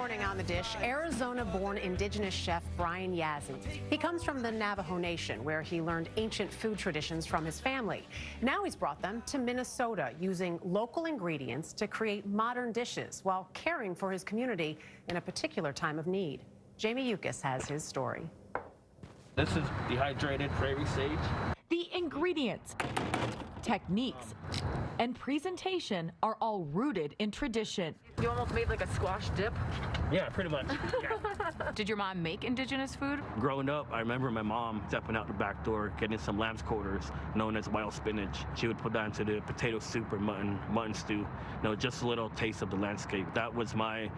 morning on The Dish, Arizona-born Indigenous chef Brian Yazzie. He comes from the Navajo Nation, where he learned ancient food traditions from his family. Now he's brought them to Minnesota, using local ingredients to create modern dishes while caring for his community in a particular time of need. Jamie Yuccas has his story. This is dehydrated prairie sage. The ingredients, techniques, and presentation are all rooted in tradition. You almost made like a squash dip? Yeah, pretty much. Yeah. Did your mom make Indigenous food? Growing up, I remember my mom stepping out the back door, getting some lamb's quarters, known as wild spinach. She would put that into the potato soup or mutton stew. You know, just a little taste of the landscape. That was my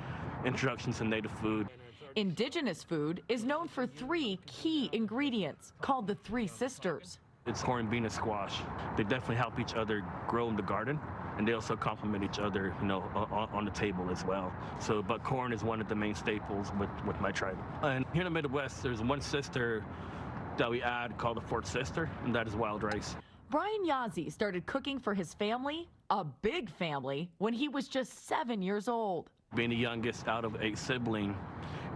introduction to native food. Indigenous food is known for 3 key ingredients called the 3 sisters. It's corn, bean, and squash. They definitely help each other grow in the garden, and they also complement each other, you know, on the table as well. So, but corn is one of the main staples with my tribe. And here in the Midwest, there's one sister that we add called the 4th sister, and that is wild rice. Brian Yazzie started cooking for his family, a big family, when he was just 7 years old. Being the youngest out of 8 siblings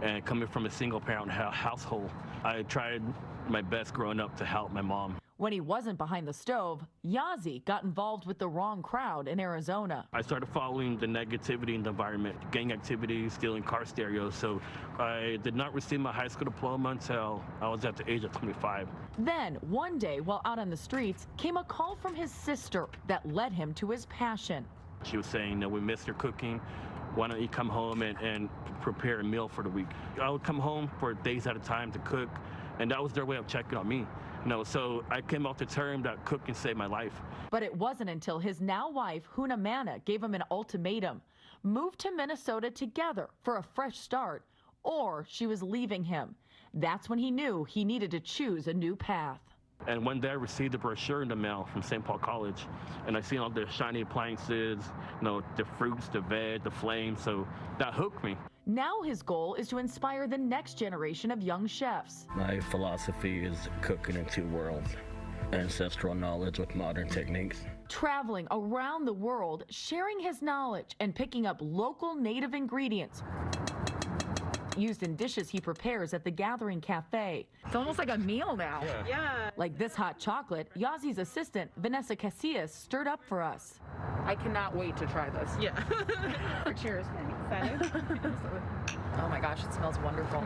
and coming from a single-parent household, I tried my best growing up to help my mom. When he wasn't behind the stove, Yazzie got involved with the wrong crowd in Arizona. I started following the negativity in the environment, gang activities, stealing car stereos. So I did not receive my high school diploma until I was at the age of 25. Then, one day while out on the streets, came a call from his sister that led him to his passion. She was saying that we miss your cooking. Why don't you come home and prepare a meal for the week? I would come home for days at a time to cook, and that was their way of checking on me. You know, so I came out the term that cooking saved my life. But it wasn't until his now wife, Hunamana, gave him an ultimatum. Move to Minnesota together for a fresh start, or she was leaving him. That's when he knew he needed to choose a new path. And one day I received a brochure in the mail from St. Paul College, and I seen all the shiny appliances, you know, the fruits, the veg, the flames, so that hooked me. Now his goal is to inspire the next generation of young chefs. My philosophy is cooking in 2 worlds, ancestral knowledge with modern techniques. Traveling around the world, sharing his knowledge and picking up local native ingredients used in dishes he prepares at the Gathering Cafe. It's almost like a meal now. Yeah. Like this hot chocolate, Yazzie's assistant, Vanessa Casillas, stirred up for us. I cannot wait to try this. Yeah. Cheers. Excited? Oh my gosh, it smells wonderful.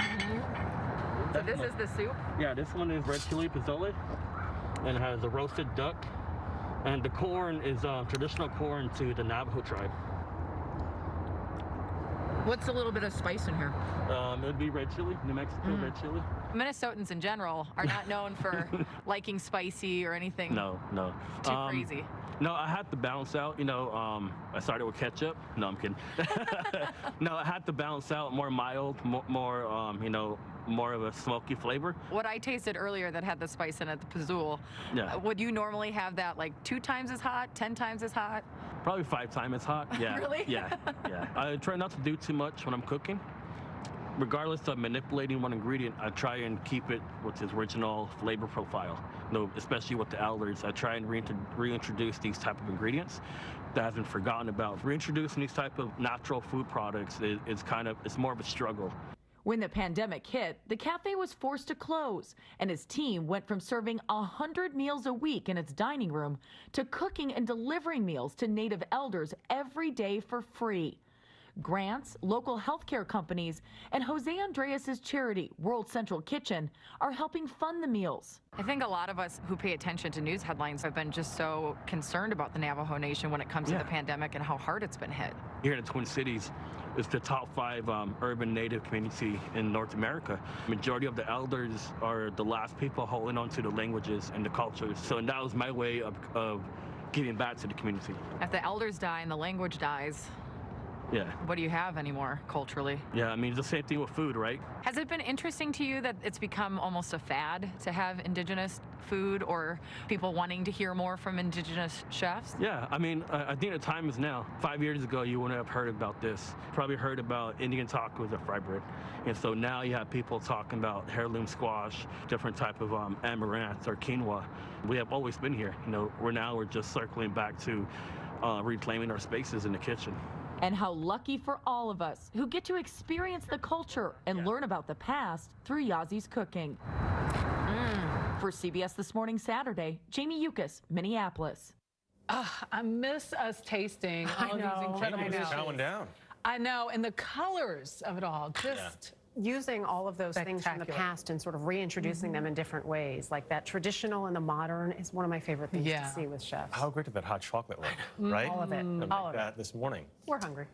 So this is the soup? Yeah, this one is red chili pozole, and it has a roasted duck, and the corn is traditional corn to the Navajo tribe. What's a little bit of spice in here? It would be red chili, New Mexico red chili. Minnesotans in general are not known for liking spicy or anything No. too crazy. No, I had to balance out, you know, I started with ketchup. No, I'm kidding. No, I had to balance out more mild, more you know, more of a smoky flavor. What I tasted earlier that had the spice in it, the pozole, Yeah. would you normally have that like 2 times as hot, 10 times as hot? Probably 5 times as hot. Yeah. Really? Yeah. I try not to do too much when I'm cooking. Regardless of manipulating one ingredient, I try and keep it with its original flavor profile. You know, especially with the elders, I try and reintroduce these type of ingredients that have been forgotten about. Reintroducing these type of natural food products it's more of a struggle. When the pandemic hit, the cafe was forced to close, and his team went from serving 100 meals a week in its dining room to cooking and delivering meals to Native elders every day for free. Grants, local healthcare companies, and Jose Andreas' charity, World Central Kitchen, are helping fund the meals. I think a lot of us who pay attention to news headlines have been just so concerned about the Navajo Nation when it comes to the pandemic and how hard it's been hit. Here in the Twin Cities, it's the top 5 urban Native community in North America. Majority of the elders are the last people holding on to the languages and the cultures. So that was my way of giving back to the community. If the elders die and the language dies, Yeah. what do you have anymore culturally? Yeah, I mean, it's the same thing with food, right? Has it been interesting to you that it's become almost a fad to have Indigenous food, or people wanting to hear more from Indigenous chefs? Yeah, I mean, I think the time is now. 5 years ago, you wouldn't have heard about this. Probably heard about Indian tacos or fry bread. And so now you have people talking about heirloom squash, different type of amaranth or quinoa. We have always been here. You know, we're just circling back to reclaiming our spaces in the kitchen. And how lucky for all of us who get to experience the culture and learn about the past through Yazzie's cooking. For CBS This Morning Saturday, Jamie Yuccas, Minneapolis. I miss us tasting all these incredible dishes. Chowing down. I know, and the colors of it all, just using all of those things from the Spectacular. past and sort of reintroducing them in different ways, like that traditional and the modern is one of my favorite things to see with chefs. How great did that hot chocolate look, right? All of it. To make All of it. that this morning. We're hungry.